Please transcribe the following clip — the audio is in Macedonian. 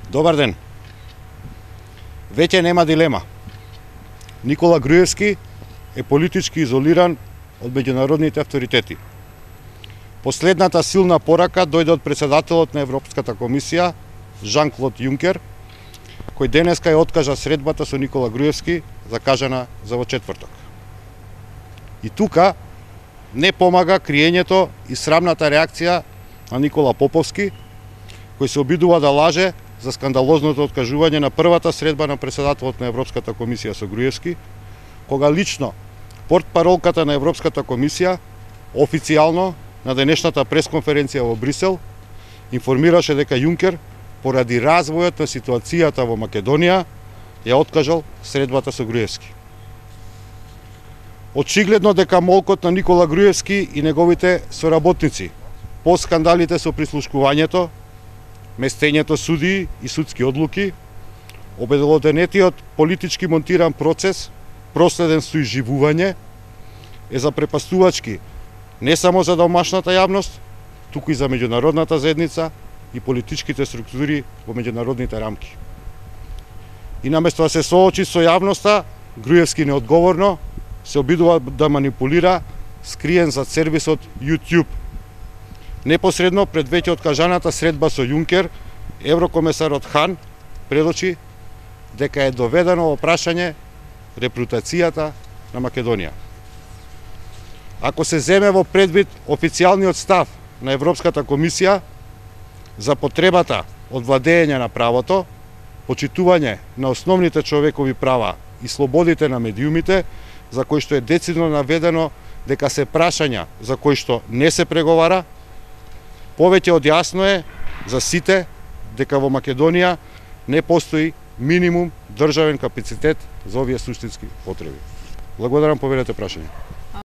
Добар ден. Веќе нема дилема. Никола Груевски е политички изолиран од меѓународните авторитети. Последната силна порака дојде од председателот на Европската комисија, Жан-Клод Јункер, кој денеска ја откажа средбата со Никола Груевски, закажана за во четврток. И тука не помага криењето и срамната реакција на Никола Поповски, кој се обидува да лаже за скандалозното откажување на првата средба на председателот на Европската комисија со Груевски, кога лично портпаролката на Европската комисија официјално на денешната пресконференција во Брисел информираше дека Јункер поради развојот на ситуацијата во Македонија ја откажал средбата со Груевски. Очигледно дека молкот на Никола Груевски и неговите соработници по скандалите со прислушкувањето, местењето судии и судски одлуки, обелоденетиот политички монтиран процес, проследен со изживување, е запрепастувачки не само за домашната јавност, туку и за меѓународната заедница и политичките структури во меѓународните рамки. И наместо да се соочи со јавноста, Груевски неодговорно се обидува да манипулира скриен зад сервисот YouTube. Непосредно пред веќе откажаната средба со Јункер, еврокомесарот Хан предочи дека е доведено во прашање репутацијата на Македонија. Ако се земе во предвид официјалниот став на Европската комисија за потребата од владење на правото, почитување на основните човекови права и слободите на медиумите, за кои што е децидно наведено дека се прашања за кои што не се преговара, повеќе од јасно е за сите дека во Македонија не постои минимум државен капацитет за овие суштински потреби. Благодарам, поведете прашање.